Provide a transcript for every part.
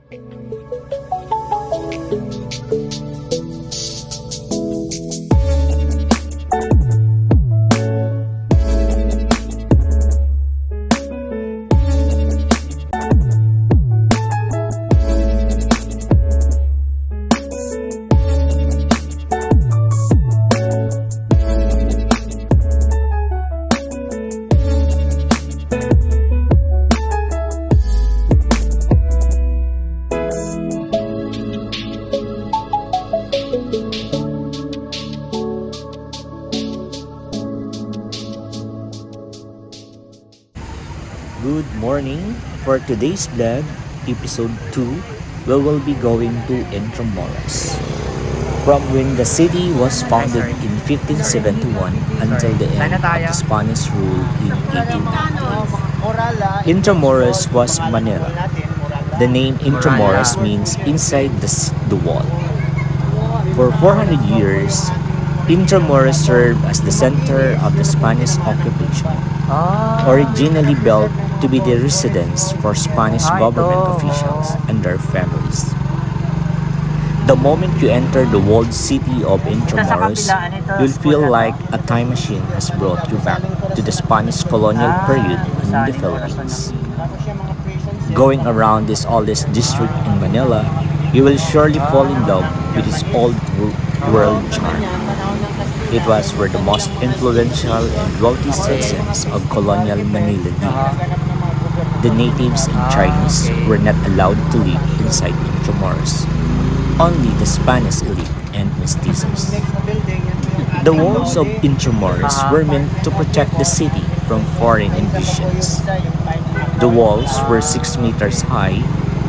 Good morning! For today's vlog, episode 2, we will be going to Intramuros. From when the city was founded in 1571 until the end of the Spanish rule in 1890. Intramuros was Manila. The name Intramuros means inside the wall. For 400 years, Intramuros served as the center of the Spanish occupation. Originally built to be the residence for Spanish government officials and their families. The moment you enter the walled city of Intramuros, you'll feel like a time machine has brought you back to the Spanish colonial period in the Philippines. Going around this oldest district in Manila, you will surely fall in love with its old world charm. It was where the most influential and wealthy citizens of colonial Manila lived. The natives and Chinese were not allowed to live inside Intramuros. Only the Spanish elite and mestizos. The walls of Intramuros were meant to protect the city from foreign invasions. The walls were 6 meters high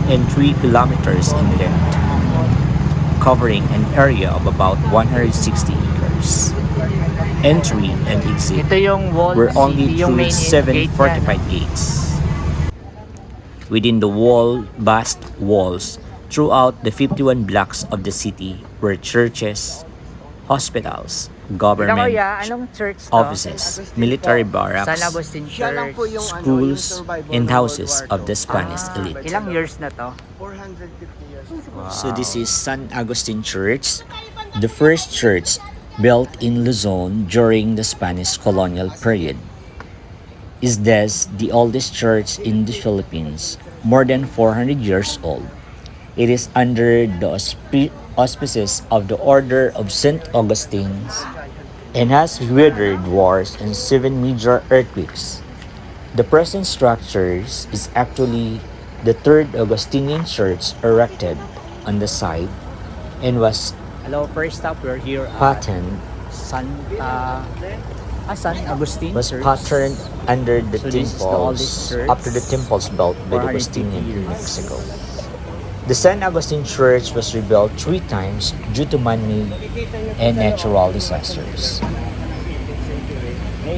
and 3 kilometers in length, covering an area of about 160 acres. Entry and exit were only through 7 fortified gates. Within the vast walls, throughout the 51 blocks of the city were churches, hospitals, government offices, military barracks, San Agustin Church, schools, and houses of the Spanish elite. Ilang years na to? 450 years. Wow. So this is San Agustin Church, the first church built in Luzon during the Spanish colonial period. Is thus the oldest church in the Philippines, more than 400 years old. It is under the auspices of the Order of St. Augustine and has weathered wars and 7 major earthquakes. The present structure is actually the third Augustinian church erected on the site and was Hello, first up, we're here at patterned San Agustin Church. under the So this is the oldest temples church, after the temples built by the 450 Augustinian in years. Mexico. The San Agustin Church was rebuilt 3 times due to man-made and natural disasters.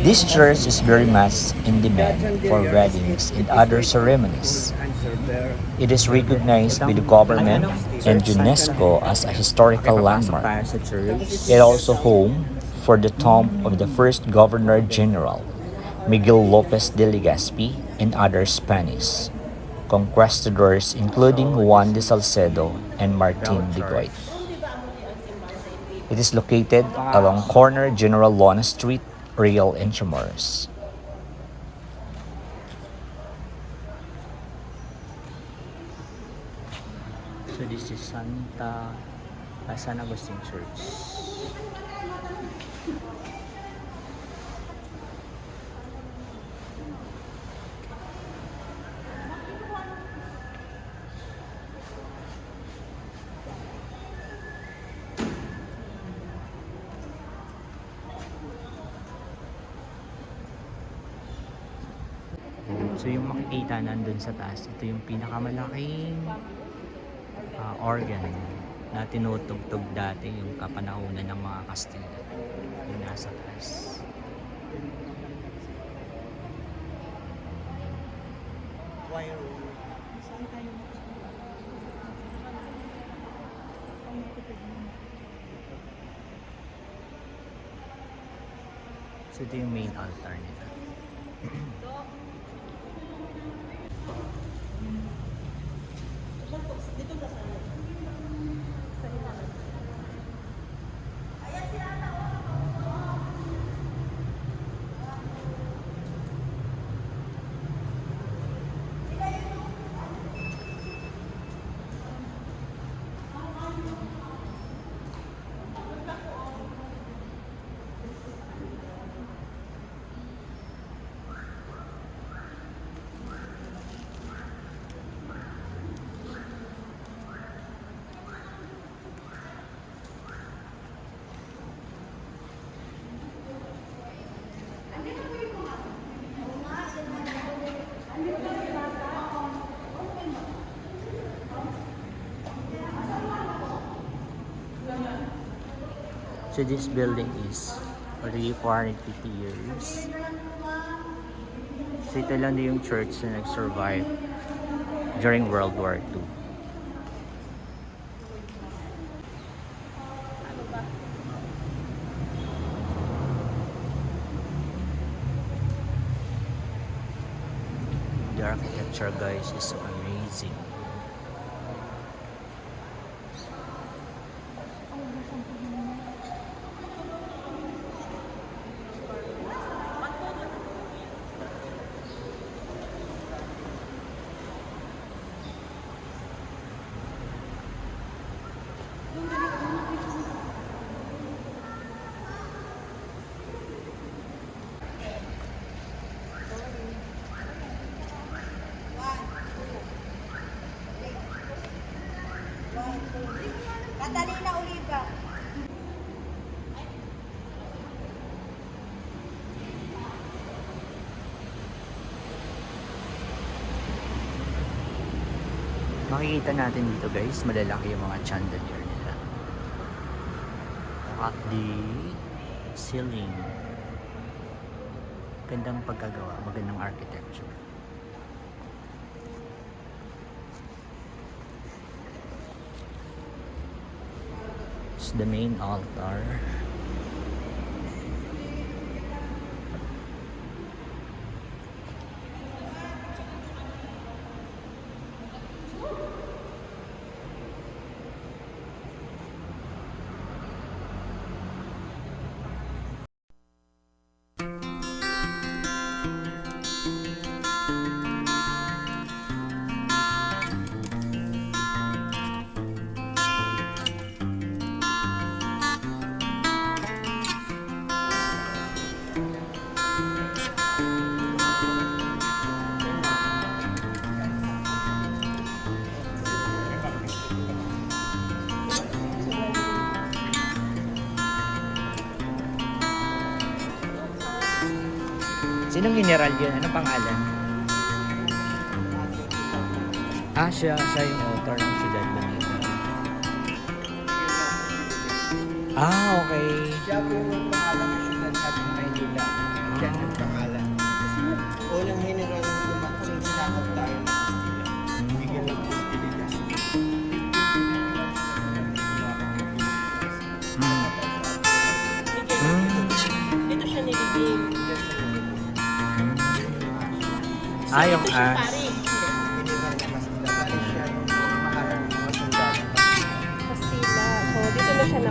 This church is very much in demand for weddings and other ceremonies. It is recognized by the government and UNESCO as a historical landmark. It also home for the tomb of the first Governor General, Miguel Lopez de Legazpi, and other Spanish conquistadors including Juan de Salcedo and Martin de Goit. It is located along corner General Lona Street, Real Intramuros. So this is San Agustin Church. So yung makikita nandun sa taas, ito yung pinakamalaking organ na tinutugtog dati yung kapanahunan ng mga Kastila. Yung nasa taas. So ito yung main altar nila. So this building is already 450 years. So ito lang yung church na nag-survive during World War II. The architecture, guys, is so amazing. Catalina Oliva. Makikita natin dito, guys, malalaki yung mga chandelier nila. At the ceiling. Gandang pagkagawa, magandang architecture. It's the main altar. Sinong general yun? Anong pangalan? Siya yung author ng Ciudad Manila. Okay. Siya po yung pangalan ng Ciudad Manila. Siya yung pangalan. Unang general ng lumating sinakop tayo ng Castilla. Bigyan ng Castilla. Ito siya nilibing. Yung as. Castilla. So, dito na siya na.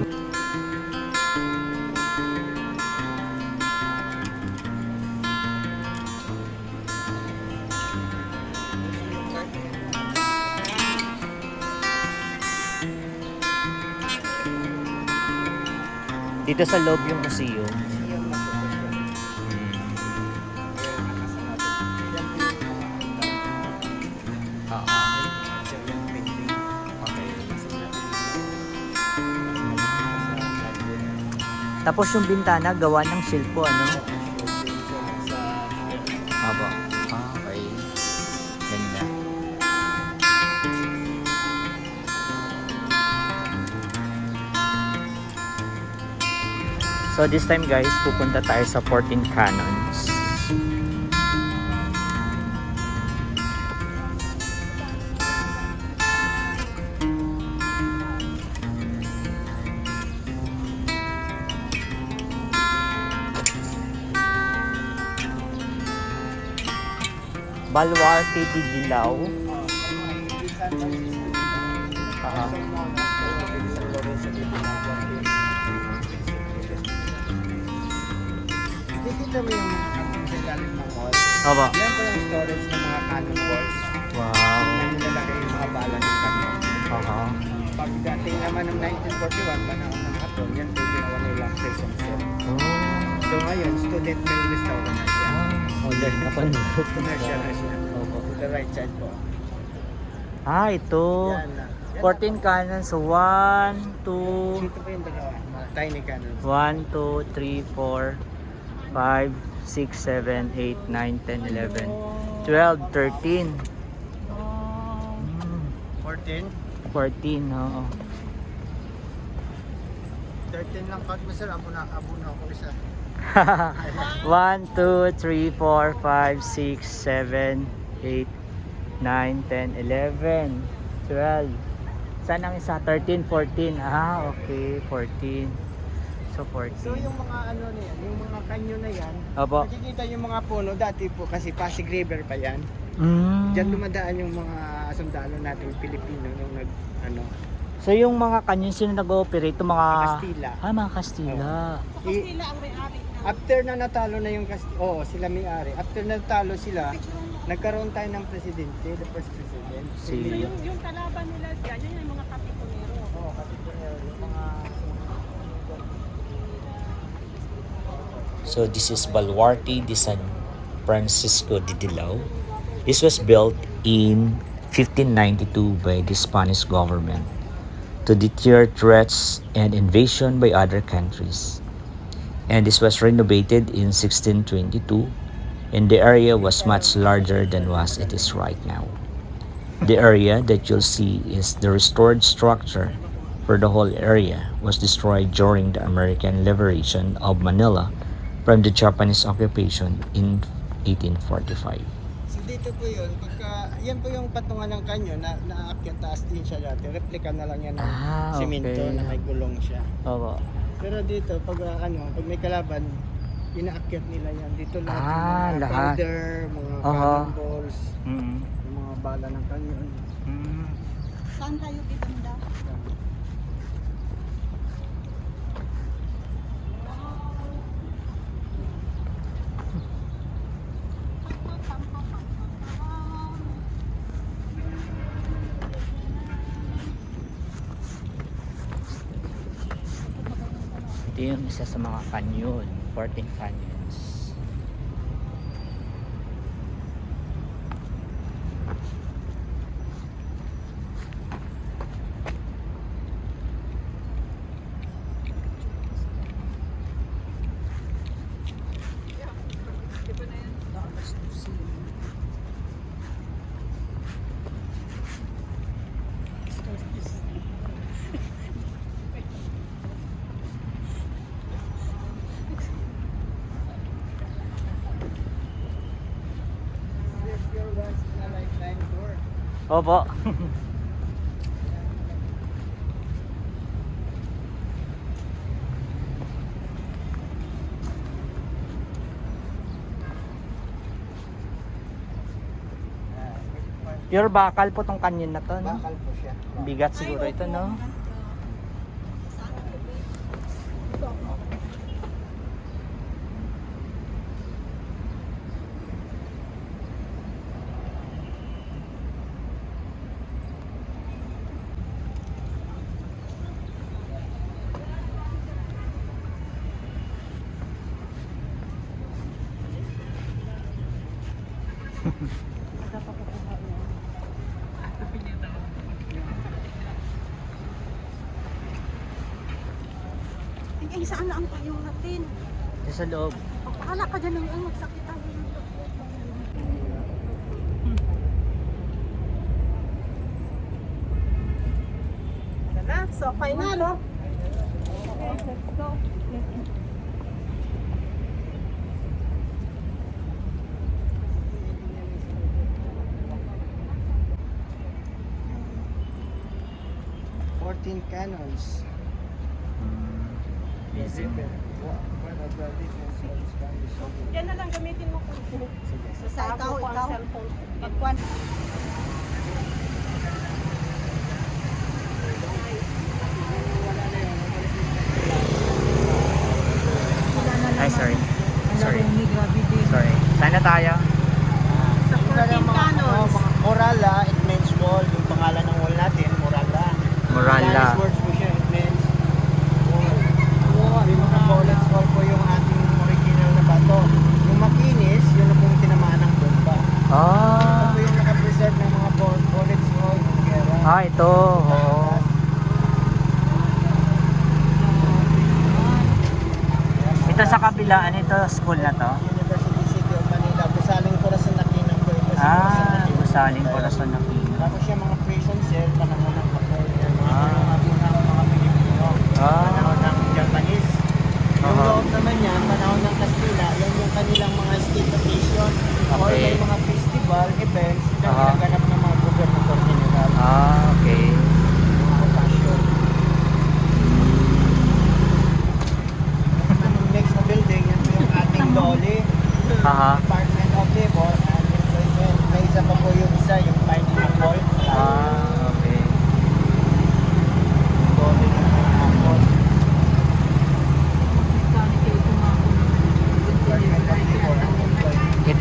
Dito sa loob yung museum. Tapos yung bintana, gawa ng silpo, ano? Aba. Okay. Ganda. So this time, guys, pupunta tayo sa 14 Cannons. Baluarte de Dilaw. Dito mo yung sa ilalim ng mall. Aba. Yan po yung storage ng mga cannonballs. Wow. Yan nilalagay yung mga bala ng kanon. Pagdating naman ng 1941, panahon ng Hapon, yan po ginawa nilang prison cell. So ngayon, student may restaurant na siya. Modern na pa. Commercial na siya. To the right side po. Ito. Yan na. 14 cannons. So 1, 2, Dito po yung dalawa. Mga tiny cannons. 1, 2, 3, 4, 5, 6, 7, 8, 9, 10, 11, 12, 13. 14. 14, oo. 13 lang count mo sir, abo na ako isa. 1, 2, 3, 4, 5, 6, 7, 8, 9, 10, 11, 12. Saan ang isa? 13, 14. Ah, okay. 14. So, 14. So yung mga ano na yan, yung mga kanyo na yan, Opo. makikita yung mga puno, dati po kasi Pasig River pa yan. Mm. Diyan dumadaan yung mga sundalo nating Pilipino nung ano, So, yung mga kanyon, sino nag-ooperate? Yung mga... Kastila. Ah, mga Kastila. Kastila ang may-ari. After na natalo na yung oo, sila may-ari. After na natalo sila, nagkaroon tayo ng presidente, the first president. Si... Yung kalaban nila dyan, yun yung mga kapitonero. Oo, kapitonero, yung mga... So this is Baluarte de San Francisco de Dilao. This was built in 1592 by the Spanish government to deter threats and invasion by other countries. And this was renovated in 1622, and the area was much larger than what it is right now. The area that you'll see is the restored structure for the whole area was destroyed during the American liberation of Manila from the Japanese occupation in 1845. So dito po yun, yan po yung patungan ng kanyo na naakyat taas din siya dati. Replika na lang yan ng simento okay. na may gulong siya. Opo. Pero dito, pag may kalaban, inaakyat nila yan. Dito lahat Ah, yung mga lahat. powder, mga cannonballs, Mm. yung mga bala ng kanyon. Mm. Saan tayo bibanda? Ito yung isa sa mga canyon, 14 canyons. This your once in a lifetime tour. Opo. Pure bakal po tong canyon na to, no? Bakal po siya. Bigat siguro ito, no? Tingin saan na ang payo natin? Ito sa loob. Pagpakala ka dyan ng magsakit tayo. Tara, so final, oh. Okay, let's go. Cannons. Busy. One of the different Spanish. Yan na lang gamitin mo kung sa ikaw, cellphone. Pagkuhan. Ay, sorry. Sorry. Sorry. Saan na tayo? Sa 14 cannons. Mga Morala, it means wall. Yung pangalan ng wall natin, Morala. Morala. Spanish words po siya, it means wall. Yung mga bullets wall po yung ating original na bato. Yung makinis, yun na po yung tinamaan ng bomba. Ah. Ito po yung nakapreserve ng mga bullets wall ng gera. Ah, ito. Oo. Ito sa kabilaan, ito school na to. University City of Manila. Gusaling Corazon Aquino po ito. Ah, Gusaling Corazon Aquino. Tapos yung mga prison cell, panahon ng Hapon. Mga panahon ng mga Pilipino. Panahon ng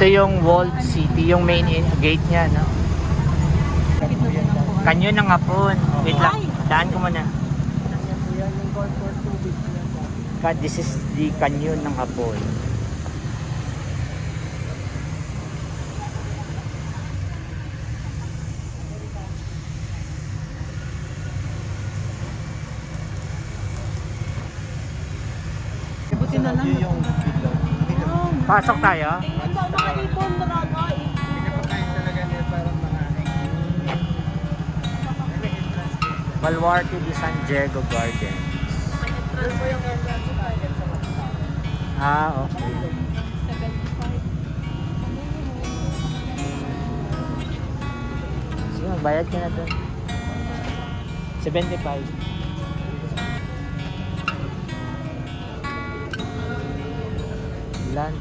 Ito yung walled city, yung main gate niya, no? Kanyon ng hapon. Wait lang, daan ko muna. This is the kanyon ng hapon. Pasok tayo. Pinapakain talaga nila parang mga Baluarte de San Diego Garden. Ah, okay. Sige, bayad ka na doon. 75. Land.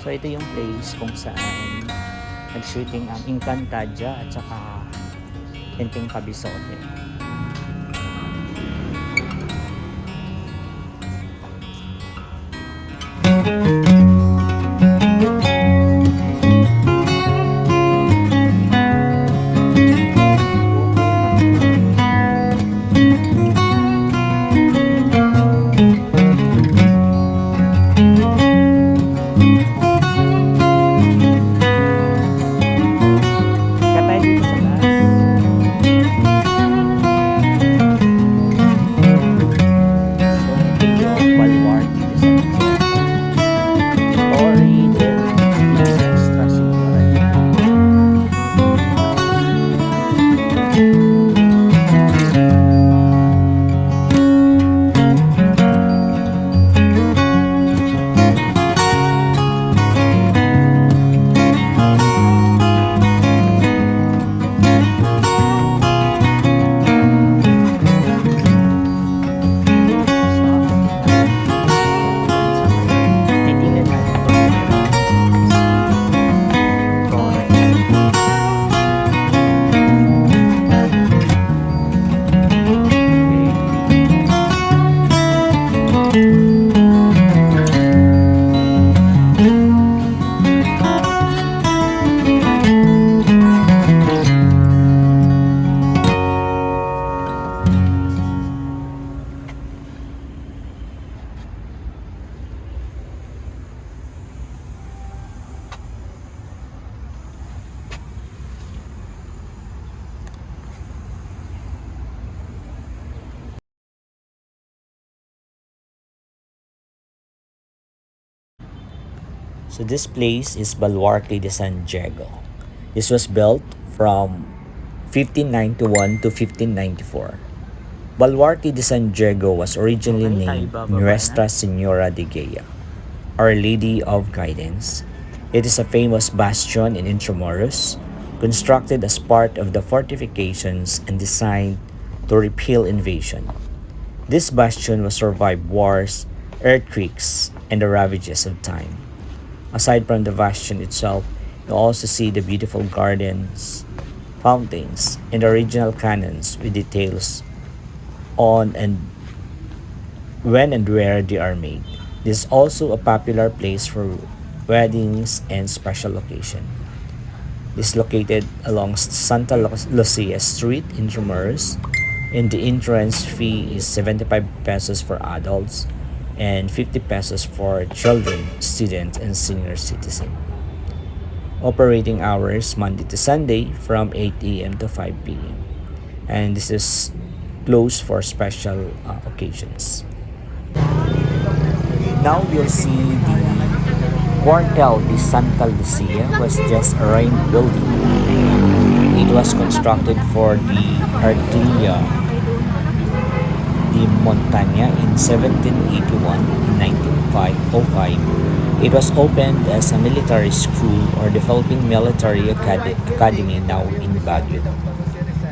So ito yung place kung saan nag-shooting ang Encantadia at saka Hinting Kabisote. So this place is Baluarte de San Diego. This was built from 1591 to 1594. Baluarte de San Diego was originally named Nuestra Señora de Guia, Our Lady of Guidance. It is a famous bastion in Intramuros, constructed as part of the fortifications and designed to repel invasion. This bastion was survived wars, earthquakes, and the ravages of time. Aside from the bastion itself, you also see the beautiful gardens, fountains, and the original cannons with details on and when and where they are made. This is also a popular place for weddings and special occasion. This is located along Santa Lucia Street in Intramuros, and the entrance fee is 75 pesos for adults and 50 pesos for children, students, and senior citizen. Operating hours Monday to Sunday from 8 a.m. to 5 p.m. And this is closed for special occasions. Now we'll see the Cuartel de Santa Lucia was just a range building. It was constructed for the Artilleria de Montaña in 1781 and 1910. 1905, it was opened as a military school or the Philippine Military Academy now in Baguio.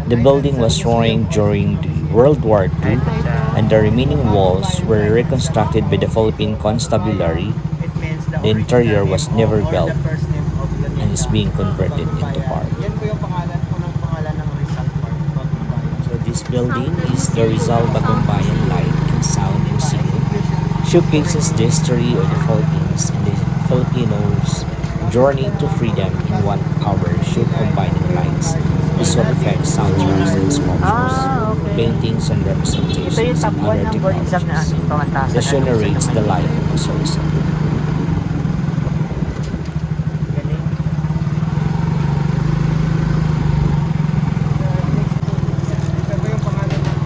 The building was ruined during the World War II, and the remaining walls were reconstructed by the Philippine Constabulary. It means the The interior original was name never or built the first name of the and is being converted into Bayan. park. Yan po yung pangalan, unang pangalan ng Rizal Park, Bayan. So this building is the Rizal Bagumbayan Light and Sound Museum. Showcases the history of the Philippines and the Filipinos' journey to freedom in 1 hour show combining lights, visual effects, soundtracks, and sculptures, Okay. paintings, and Ito yung representations top of 1 other ng board exam na technologies. ating pamantasan. The show narrates the life of José Rizal. Ito po yung pangalan ng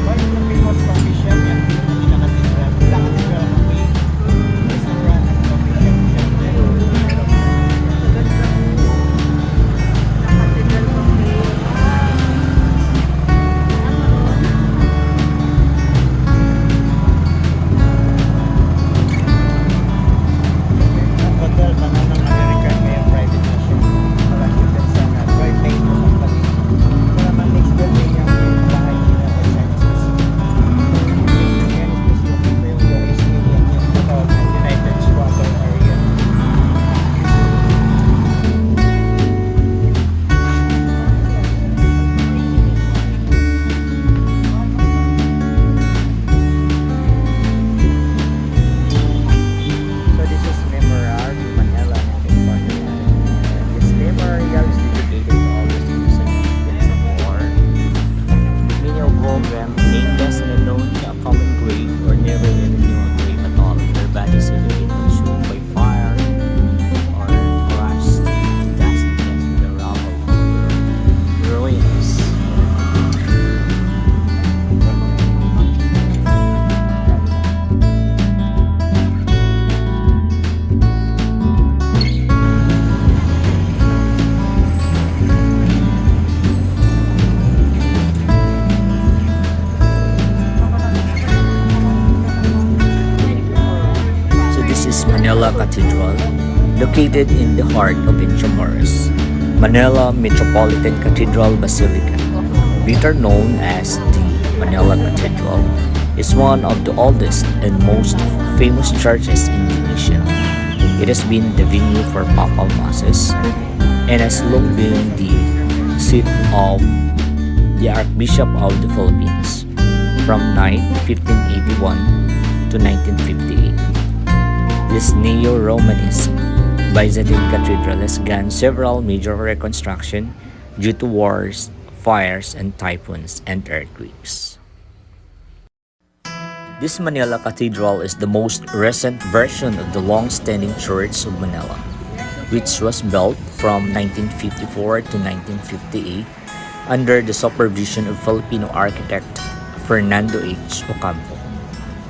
One of the famous coffee shop yan, Manila Cathedral. Manila Cathedral ang may restaurant at coffee shop yan. Ang hotel, tanong ng American, may private na siya. Wala siya dyan sa private na company. Kaya naman next building yung bahay nila sa Chinese United Squatter area. So this is Memorial in Manila, 1941. And this memorial is dedicated to all the citizens of war. Many of them nameless and unknown to a common grave or never even knew a grave at all. Their bodies have been consumed by fire or crushed to dust against the rubble of the ruins. So this is Manila Cathedral, located in the heart of Intramuros. Manila Metropolitan Cathedral Basilica, better known as the Manila Cathedral, is one of the oldest and most famous churches in the nation. It has been the venue for papal masses and has long been the seat of the Archbishop of the Philippines from 1581 to 1958. This neo-Romanesque Byzantine cathedral has gone several major reconstruction due to wars, fires, and typhoons and earthquakes. This Manila Cathedral is the most recent version of the long-standing Church of Manila, which was built from 1954 to 1958 under the supervision of Filipino architect Fernando H. Ocampo.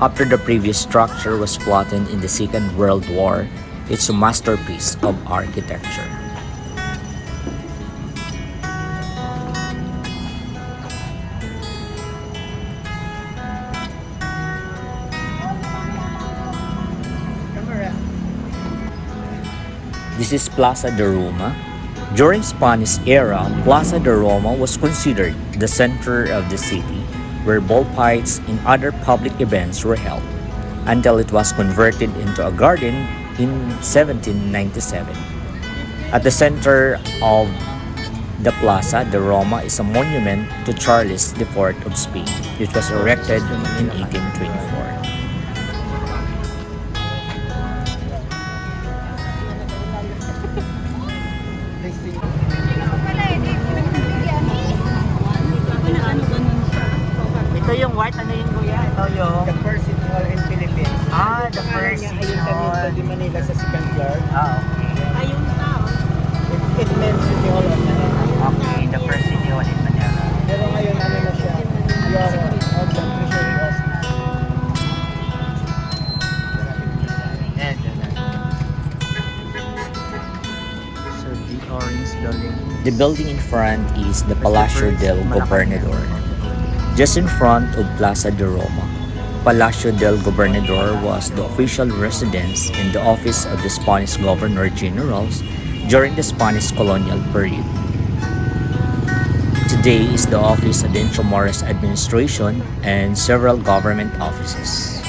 After the previous structure was flattened in the Second World War, it's a masterpiece of architecture. This is Plaza de Roma. During Spanish era, Plaza de Roma was considered the center of the city, where ball fights and other public events were held, until it was converted into a garden in 1797. At the center of the Plaza de Roma is a monument to Charles IV of Spain, which was erected in 1824. Ito yung white, ano yun kuya? Ito yung The first city hall in Philippines. The Pangalan first niya, city Ayuntamiento hall. de Manila sa second floor. Okay. Ayun tao. It meant City Hall of Manila. Okay, the first city hall in Manila. Pero ngayon ano na siya? Your Treasury Office. Yan, yan, yan. So the orange building. The building in front is the Palacio del Gobernador. Just in front of Plaza de Roma, Palacio del Gobernador was the official residence and the office of the Spanish Governor Generals during the Spanish colonial period. Today is the office of the Intramuros administration and several government offices.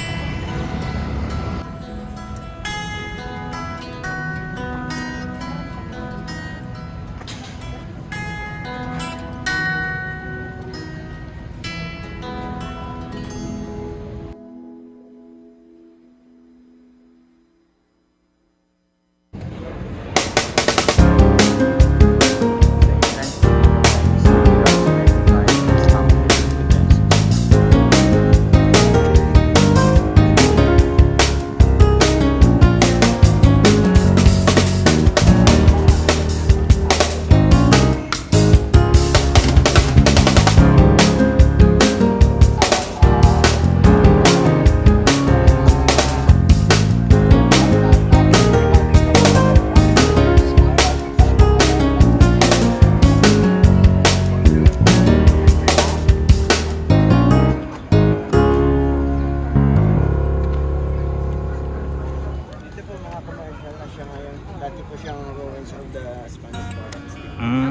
Ito po mga commercial na siya ngayon. Dati po siyang ruins of the Spanish Barracks.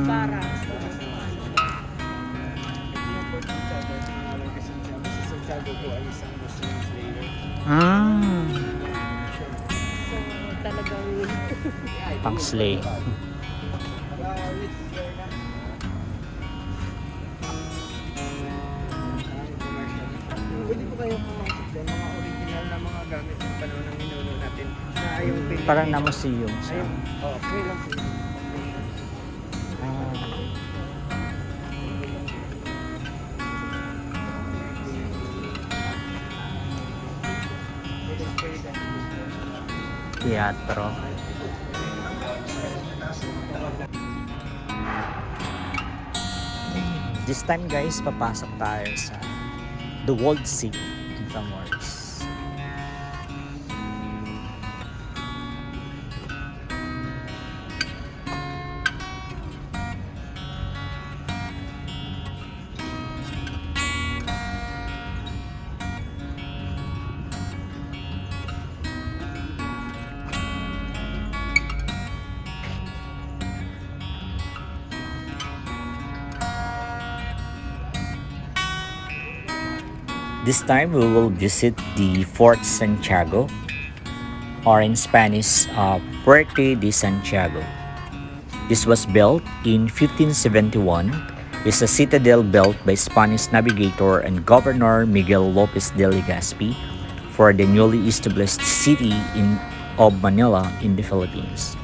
Para. Ito yung Fort Santiago. Pangalan kay Santiago. Si Santiago po ay isang Muslim slayer. So, talagang Pang slay. Pwede po kayo pumasok doon, mga original na mga gamit ng panahon ng ninuno natin na yung pinili. Parang na museum siya. Ayun, free lang po. Teatro. This time guys, papasok tayo sa the Walled City in Intramuros. This time we will visit the Fort Santiago, or in Spanish, Puerto de Santiago. This was built in 1571. It's a citadel built by Spanish navigator and Governor Miguel Lopez de Legazpi for the newly established city of Manila in the Philippines.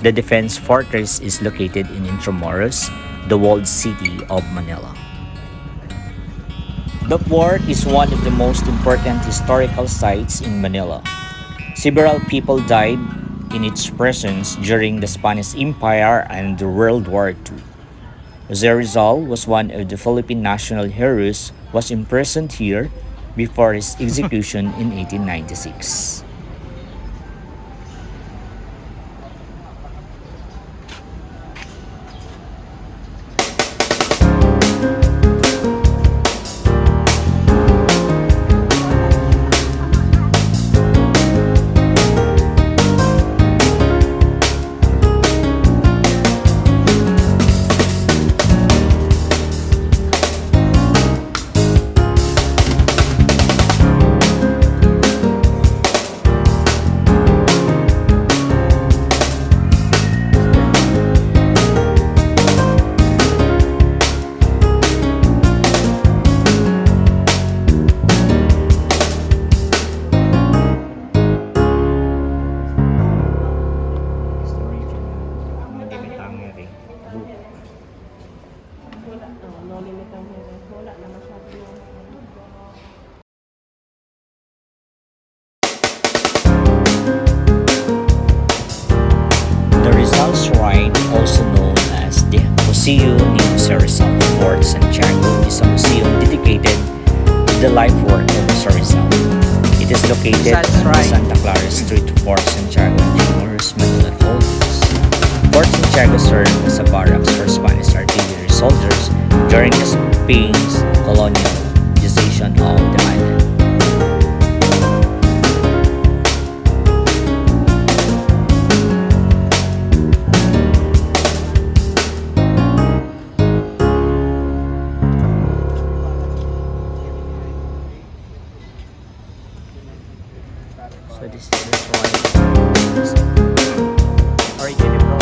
The defense fortress is located in Intramuros, the walled city of Manila. The fort is one of the most important historical sites in Manila. Several people died in its presence during the Spanish Empire and World War II. José Rizal was one of the Philippine national heroes, was imprisoned here before his execution in 1896. no limit ang hirap. Wala na masyado. José Rizal, Fort Santiago, is a museum dedicated to the life work of José Rizal. It is located That's on the right. Santa Clara Street, Fort Santiago, Intramuros, Manila, Philippines. Fort Santiago served as a barracks for Spanish artillery soldiers during the Spain's colonialization of the island. So this is the original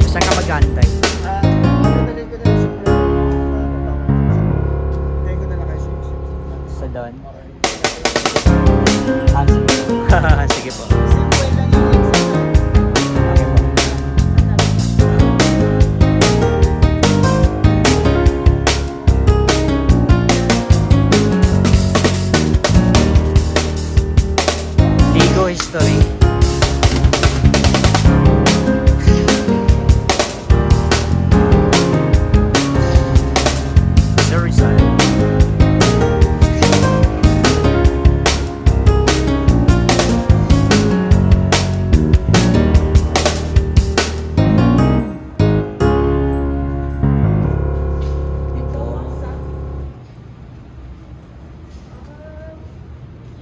Saan ka mag-antay? Sa doon? Sige po. Okay po. Ligo history. José Rizal.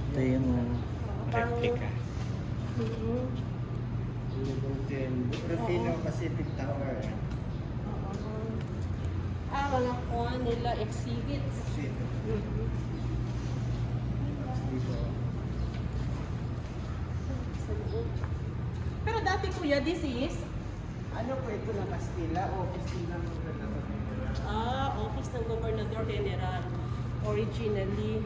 Ito yung Replica. Rufino Pacific Tower. Mga kuha nila exhibits. Pero dati kuya, this is? Ano po ito ng Castilla? Office ng Office ng Gobernador General. Originally.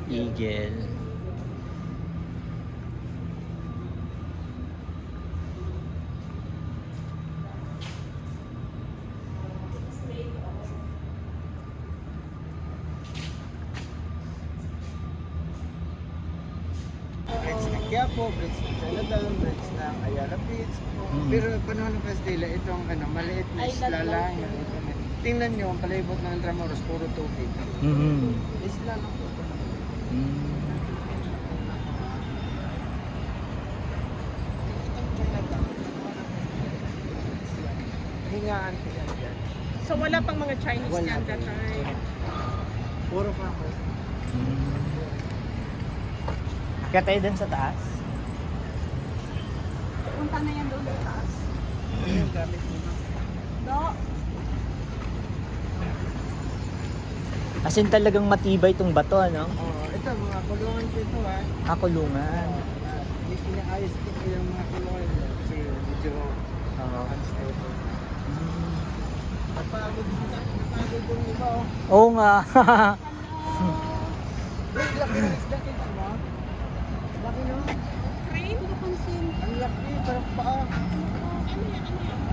Eagle. bridge ng Quiapo, bridge ng Chinatown, bridge ng Ayala Beach. Pero panahon ng Castilla, itong maliit na Ay, isla lalaki. lang. Tingnan nyo, ang palibot ng Intramuros, puro tubig. Isla lang po. Hingaan ko yan dyan. So wala pang mga Chinese Wala. niyan that time. Puro pa ako. Kaya tayo dun sa taas. Punta na yan doon sa taas. Yung gamit mo. No. As in talagang matibay itong bato, ano? Oo, ito mga kulungan ko ito ha. Kulungan. Hindi pinaayos ko yung mga kulungan kasi medyo unstable. Napagod yung iba oh. Oo nga. Wait, laki ng isda kids mo. Laki no? Crane? Napansin. Ang laki, parang paa.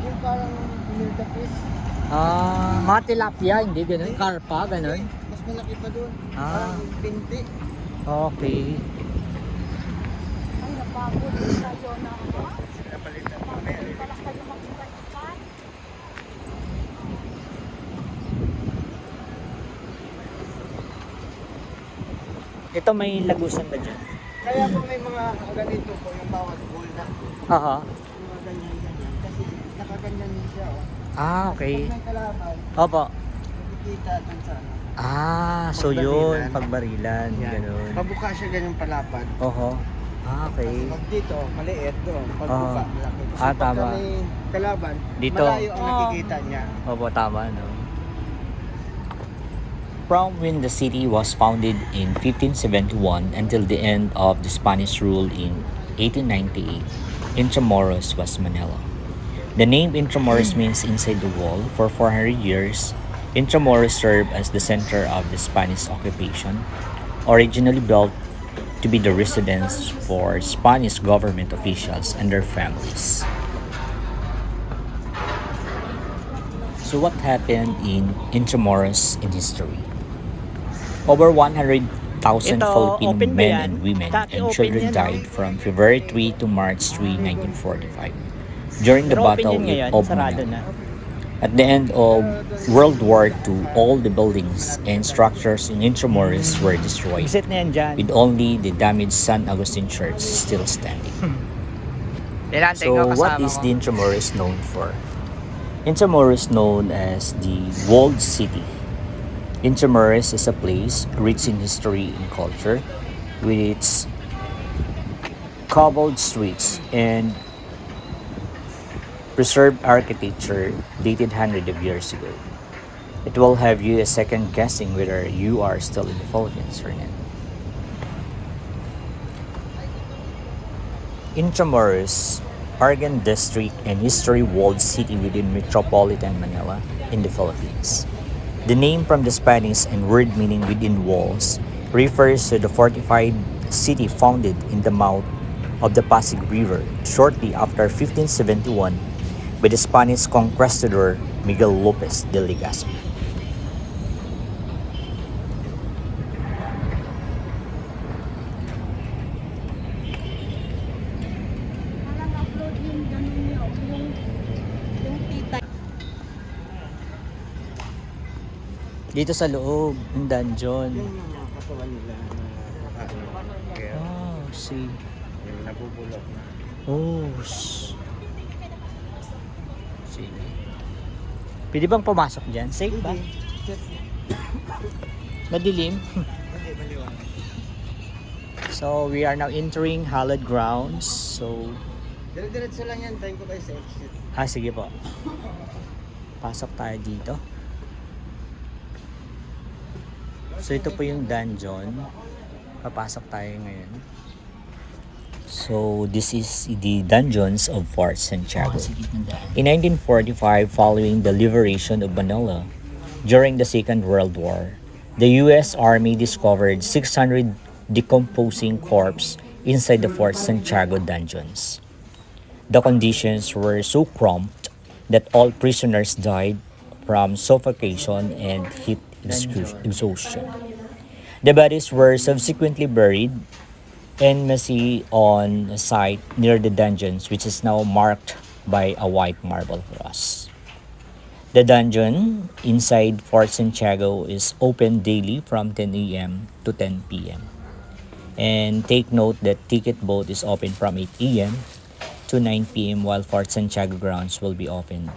Yung parang pinildapis. Mga tilapia, hindi ganun. Karpa, ganun. Mas malaki pa doon. Ah. Parang pinti. Okay. Ay, napagod. Tayo na ako. Napalitan mo na yan. Parang kayo mag-iba-iba. Ito may lagusan ba dyan? Kaya po may mga ganito po yung bawat bowl na. Aha. Yung mga ganyan-ganyan. Kasi nakaganyan din siya oh. Okay. Pag may kalaban, Opo. nakikita dun sa ano. So yun, pagbarilan, ganun. Pabuka siya ganyan palapad. Oho. Okay. Pag dito, maliit doon. Pagbuka, malaki. So, Tama. pagka may kalaban, Dito. malayo ang nakikita niya. Opo, tama, no? From when the city was founded in 1571 until the end of the Spanish rule in 1898, Intramuros was Manila. The name Intramuros means inside the wall. For 400 years, Intramuros served as the center of the Spanish occupation, originally built to be the residence for Spanish government officials and their families. So what happened in Intramuros in history? Over 100,000 Ito, Filipino open ba men yan? and women Dati and open children yan, no? died from February 3 to March 3, 1945 during the Pero open Battle yun ngayon, of sarado Manila. na. At the end of World War II, all the buildings and structures in Intramuros were destroyed, Exit na yan dyan. with only the damaged San Agustin Church still standing. So, what is the Intramuros known for? Intramuros known as the Walled City. Intramuros is a place rich in history and culture, with its cobbled streets and preserved architecture dated hundreds of years ago. It will have you a second guessing whether you are still in the Philippines or not. Intramuros, Argan District and history walled city within metropolitan Manila in the Philippines. The name from the Spanish and word meaning within walls refers to the fortified city founded in the mouth of the Pasig River shortly after 1571 by the Spanish conquistador Miguel Lopez de Legazpi. Parang upload yung ganun niyo, yung tita. Dito sa loob, yung dungeon. Yung mga katawan nila na kaya Oh, see. yung nabubulok na. Oh, sige. Pwede bang pumasok dyan? Safe ba? Madilim? Hindi, maliwanag. So, we are now entering hallowed grounds. So, Dire-diretso lang yan, tayo ko kayo sa exit. sige po. Pasok tayo dito. So, ito po yung dungeon. Papasok tayo ngayon. So this is the dungeons of Fort Santiago. Sa gitna daan. In 1945, following the liberation of Manila during the Second World War, the U.S. Army discovered 600 decomposing corpses inside the Fort Santiago dungeons. The conditions were so cramped that all prisoners died from suffocation and heat exhaustion. The bodies were subsequently buried and messy on a site near the dungeons, which is now marked by a white marble cross. The dungeon inside Fort Santiago is open daily from 10 a.m. to 10 p.m. And take note that ticket boat is open from 8 a.m. to 9 p.m. while Fort Santiago grounds will be open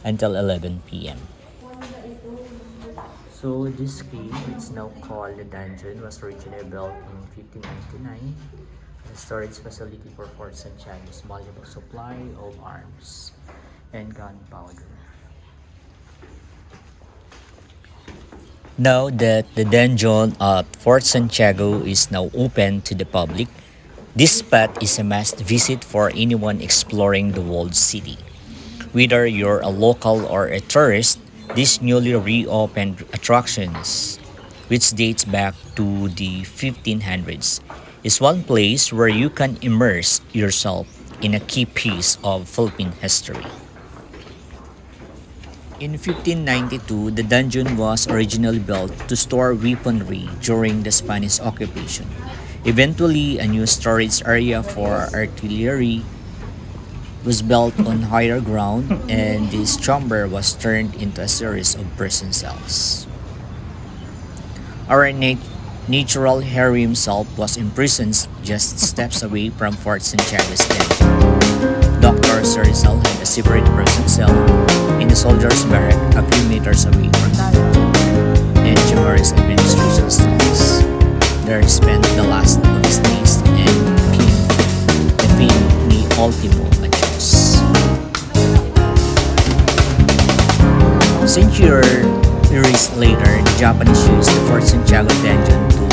until 11 p.m. So this cave, it's now called the dungeon, was originally built in 1599 as a storage facility for Fort Santiago's valuable supply of arms and gunpowder. Now that the dungeon at Fort Santiago is now open to the public, this spot is a must visit for anyone exploring the walled city. Whether you're a local or a tourist, this newly reopened attractions, which dates back to the 1500s, is one place where you can immerse yourself in a key piece of Philippine history. In 1592, the dungeon was originally built to store weaponry during the Spanish occupation. Eventually, a new storage area for artillery was built on higher ground, and this chamber was turned into a series of prison cells. Our natural Harry himself was imprisoned just steps away from Fort Santiago's dungeon. Dr. José Rizal had a separate prison cell in the soldiers' barrack a few meters away from the dungeon, and Chamorro's administration cells. There he spent the last of his days and became the fin ni Ultimo. Centuries later, the Japanese used the Fort Santiago dungeon to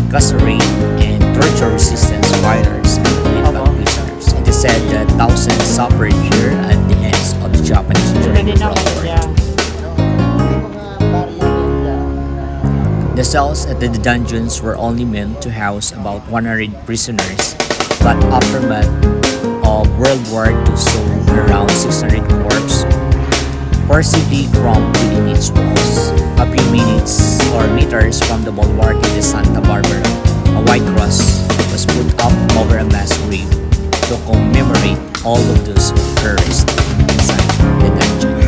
incarcerate and torture resistance fighters prison suffered here at the hands of the Japanese Ito during din World naman War niya. II. The cells at the dungeons were only meant to house about 100 prisoners, but aftermath of World War II saw around 600 corpses forcibly crammed within its walls. A few minutes or meters from the bulwark in the Santa Barbara, a white cross was put up over a mass grave to commemorate all of those who perished inside the dungeon.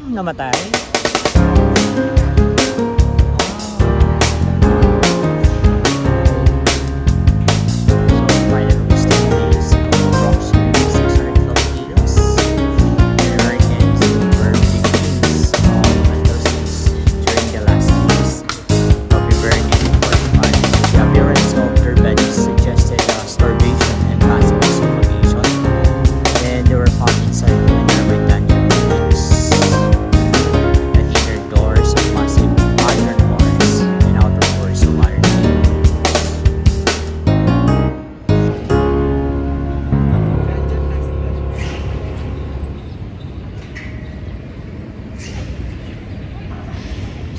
Namatay.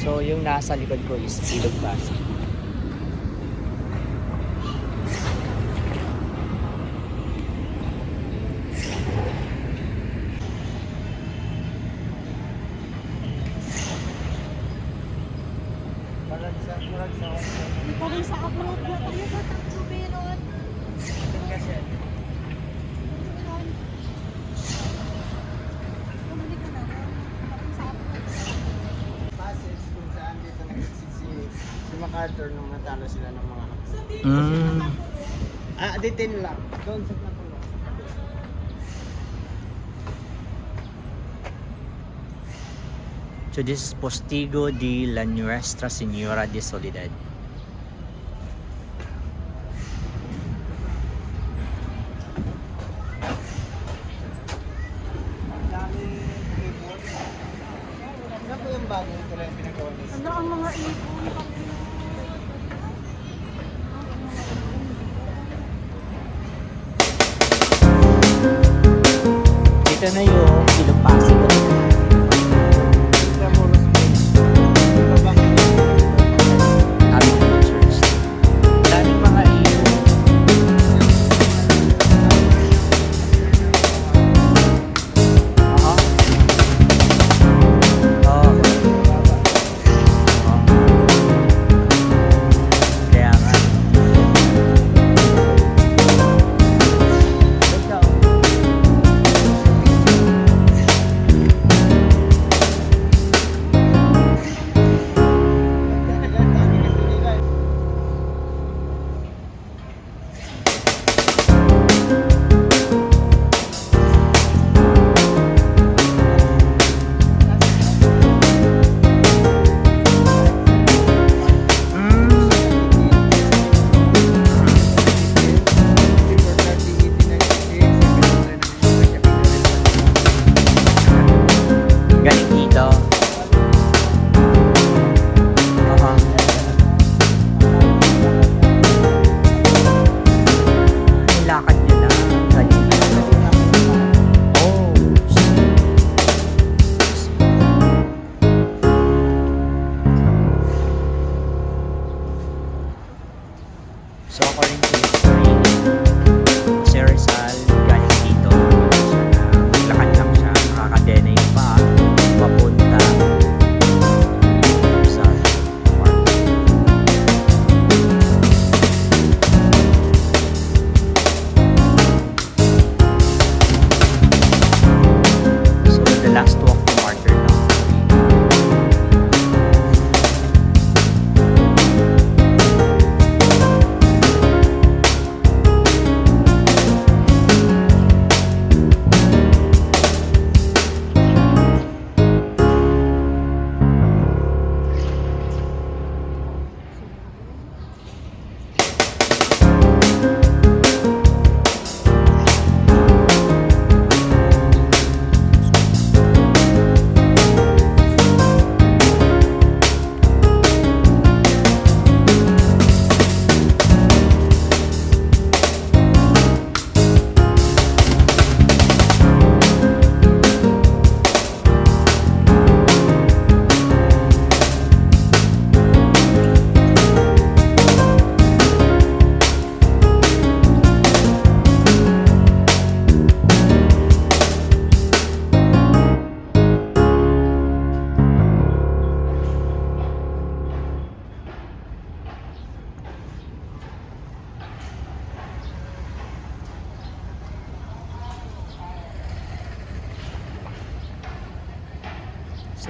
So yung nasa likod ko is Ilog Pasig. Parang sa abroad na tayo sa Tagsuberon. Bumalik ka na. Parang sa abroad. Passes kung saan dito si MacArthur nung natalo sila ng mga detain lang. Doon sa Napoleon. So this is Postigo de la Nuestra Señora de Soledad. Ano po yung bago ito lang yung pinagawa niya? Ano ang mga ibon? Ito na yung Ilog Pasig. Intramuros Bridge. Agustin Church. Daming mga ibon. Aha. Oo. Kaya nga. Ganda, oh.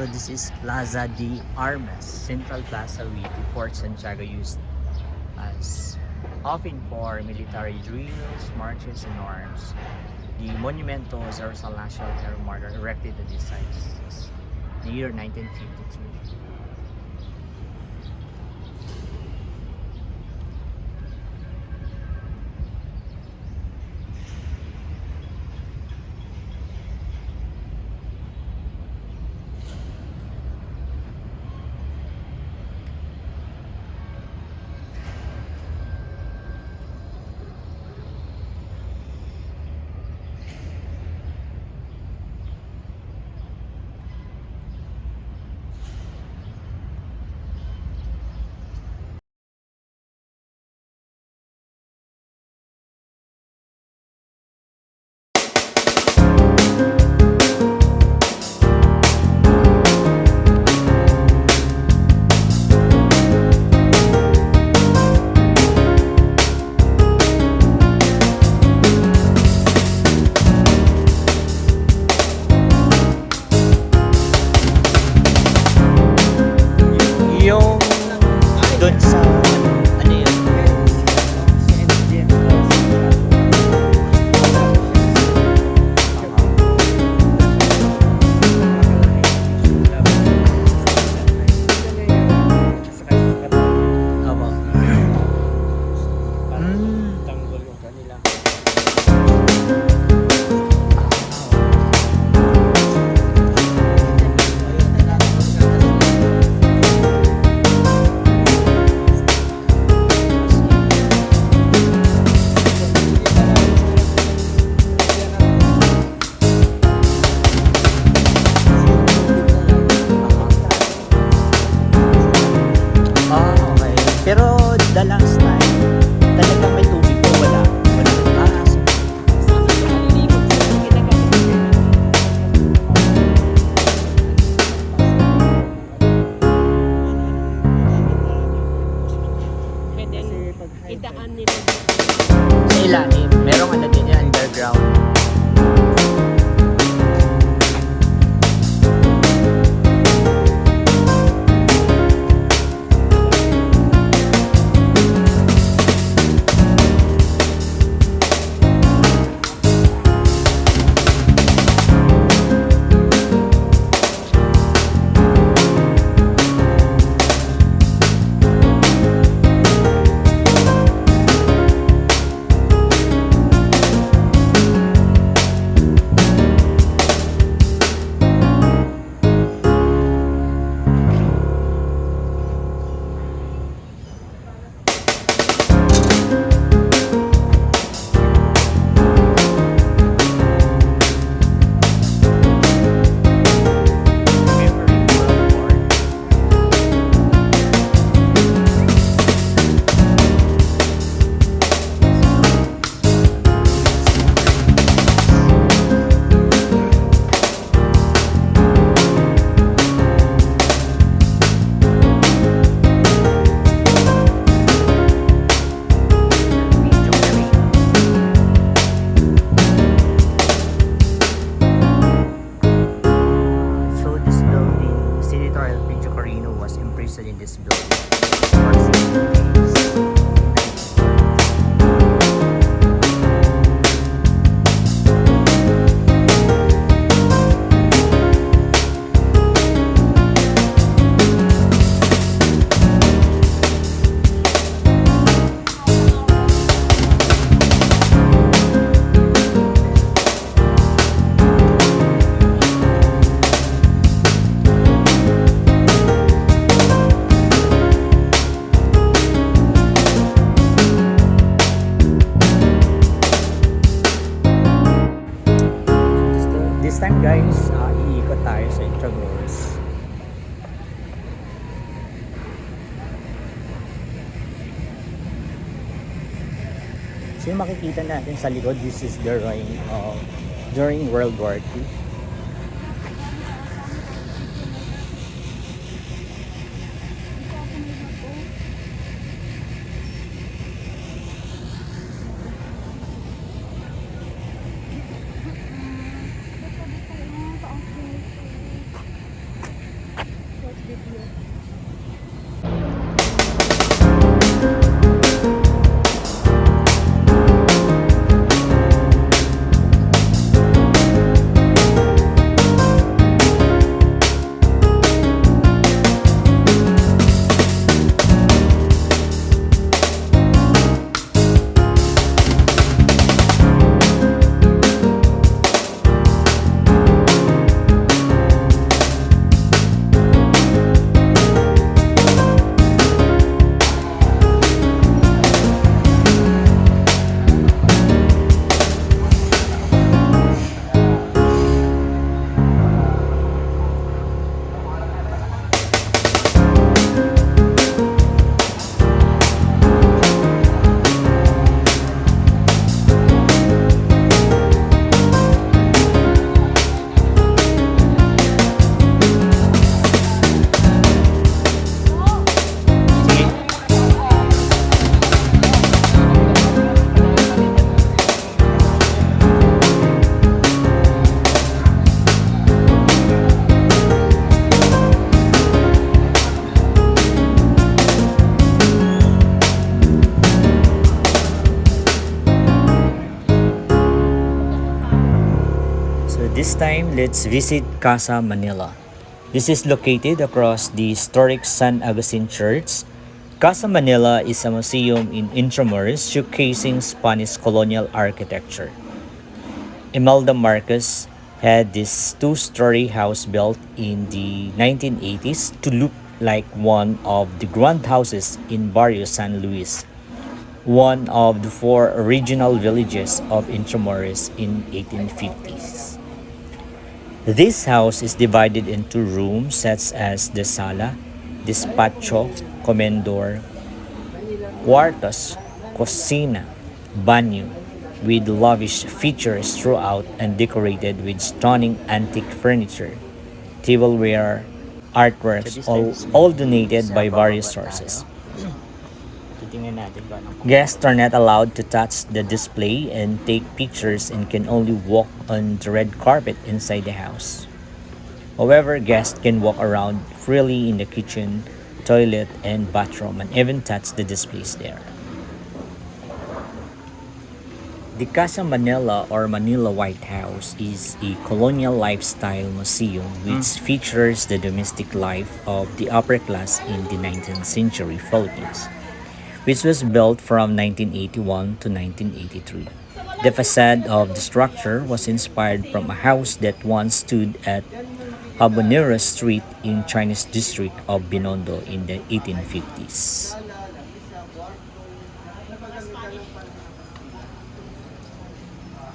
So this is Plaza de Armas, Central Plaza with the Fort Santiago used as often for military drills, marches, and arms. The Monumento José Rizal National Air Martyr erected at this site in the year 1952. Yung doon sa ano yun? Opo. Tanggol yung kanila. Okay. Pero the last time, talagang may tubig po, wala. Wala. So, Idaan nila. sa ilalim, merong ano din yan, underground. So this building, Senator Elpidio Carino was imprisoned in this building for 16 days. This time guys, iikot tayo sa Intramuros. So yung makikita natin sa likod, this is the ruin of during World War II. time, let's visit Casa Manila. This is located across the historic San Agustin Church. Casa Manila is a museum in Intramuros showcasing Spanish colonial architecture. Imelda Marcos had this two-story house built in the 1980s to look like one of the grand houses in Barrio San Luis, one of the four original villages of Intramuros in 1850s. This house is divided into rooms such as the sala, despacho, comedor, cuartos, cocina, banyo, with lavish features throughout and decorated with stunning antique furniture, tableware, artworks, all donated by various sources. Titingnan natin kung anong Guests are not allowed to touch the display and take pictures and can only walk on the red carpet inside the house. However, guests can walk around freely in the kitchen, toilet, and bathroom and even touch the displays there. The Casa Manila or Manila White House is a colonial lifestyle museum which features the domestic life of the upper class in the 19th century Philippines, which was built from 1981 to 1983. The facade of the structure was inspired from a house that once stood at Habanera Street in Chinese district of Binondo in the 1850s.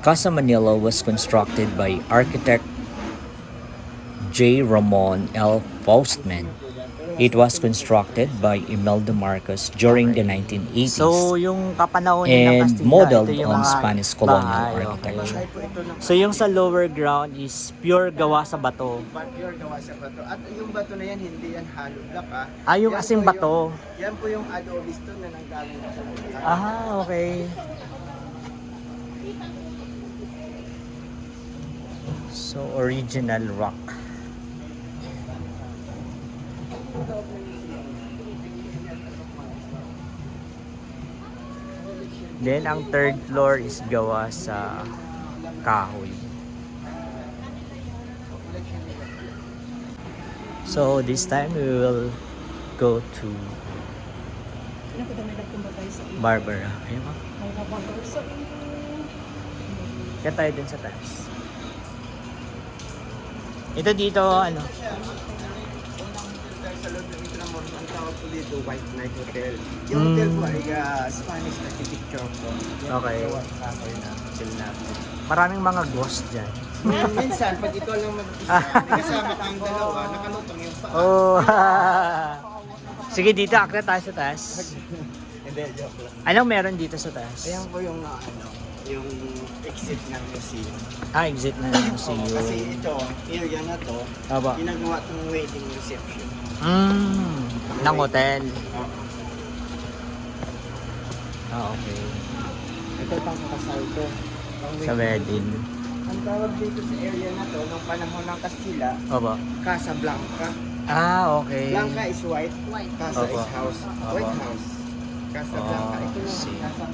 Casa Manila was constructed by architect J. Ramon L. Faustman. It was constructed by Imelda Marcos during the 1980s So, yung kapanahonan ng and Kastila, modeled ito yung on mga Spanish colonial bahay, architecture. okay. So, yung sa lower ground is pure gawa sa bato. Pure gawa sa bato. At yung bato na yan, hindi yan hollow block Yung Yan asing po bato. Yan po yung adobe stone na nanggaling sa Manila. Okay. So, original rock. Then, ang third floor is gawa sa kahoy. So, this time we will go to Barbara. Ayun ba? Kaya tayo dun sa taas. Ito dito, ano? Sa loob ng Intramuros, ang tawag po dito, White Knight Hotel. Yung hotel po ay Spanish architecture po. Okay. Gawa sa kahoy na hotel natin. Maraming mga ghost dyan. Minsan, pag ikaw lang mag-isa, may kasama kang dalawa, nakalutang yung paa. Oh. Sige, dito akla tayo sa taas. Hindi, joke lang. Anong meron dito sa taas? Ayan po yung yung exit ng museum. Exit na ng museum. Kasi ito, area na to, Aba. ginagawa itong wedding reception. Ng hotel. Oo. Okay. Ito pang kasal to. Sa wedding. Ang tawag dito sa area na to, nung panahon ng Kastila, Opo. Casa Blanca. Okay. Blanca is white, Casa Opo. is house. White house. Casa Blanca. Ito yung see. Casa.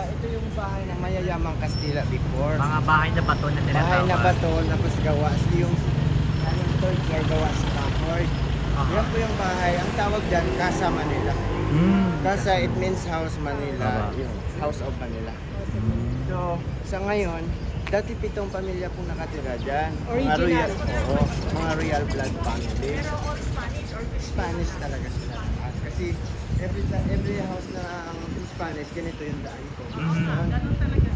Ito yung bahay ng mayayamang Kastila before. Mga bahay na bato na Bahay tinatawag. na bato, tapos gawa. Yung third floor gawa sa kahoy. Yan po yung bahay. Ang tawag dyan, Casa Manila. Casa, it means house Manila. Yung house of Manila. So, sa ngayon, dati 7 pamilya pong nakatira dyan. Mga royal, mga royal blood family. Spanish talaga sila. Kasi every house na ang Spanish, ganito yung daan ko. Ganun talaga.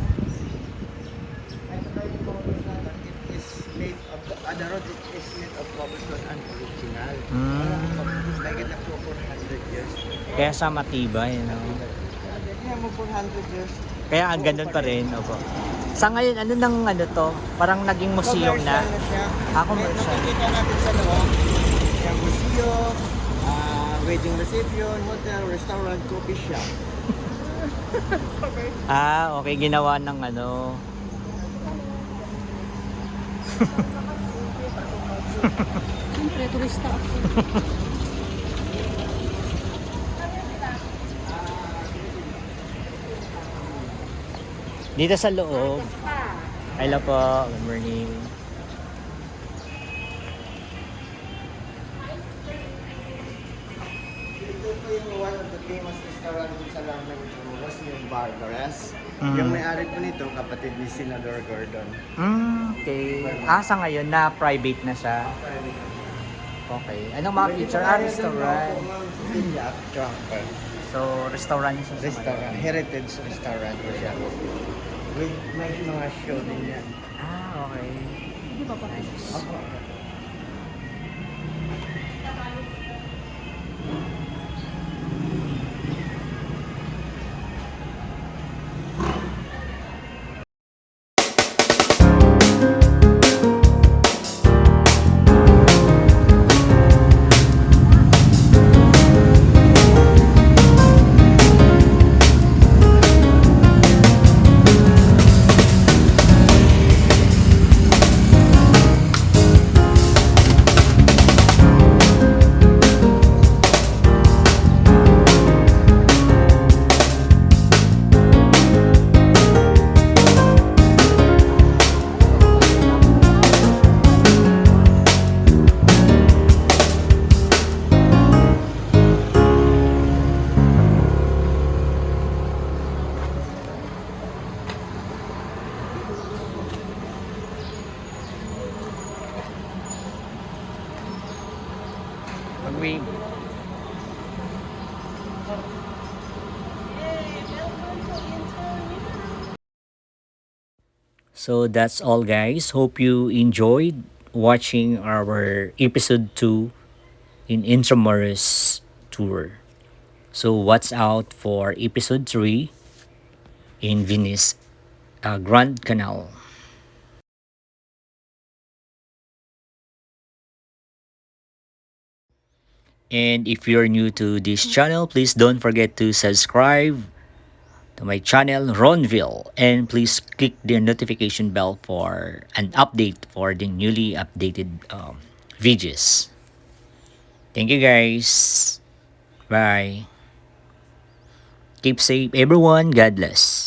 At saka yung road natin, it is made of, the road is made of cobblestone and original. Lagyan na po 400 years. Kaya sa matibay, no? Kaya mo 400 years. Kaya ang ganun pa rin, opo. Sa ngayon, ano nang ano to? Parang naging museum na. Commercial siya. Commercial. Nakikita natin sa loob. Yung museum, wedding reception, hotel, restaurant, coffee shop. Okay. Ginawa ng ano. Siyempre, turista ako. Dito sa loob. Hello po. Good morning. restaurant sa lang ng Intramuros, yung Barbaras. Mm. Yung may-ari po nito, kapatid ni Senador Gordon. Okay. Sa ngayon na private na siya. Okay. Anong mga feature? Restaurant. Cecilia Trumper. So, restaurant siya sa Restaurant. ngayon. Heritage restaurant po siya. With may mga show din yan. Okay. Nice. Mag-wave. So that's all, guys. Hope you enjoyed watching our episode 2 in Intramuros tour. So watch out for episode 3 in Venice Grand Canal. And if you're new to this channel, please don't forget to subscribe to my channel Ronville, and please click the notification bell for an update for the newly updated videos. Thank you, guys. Bye. Keep safe, everyone. God bless.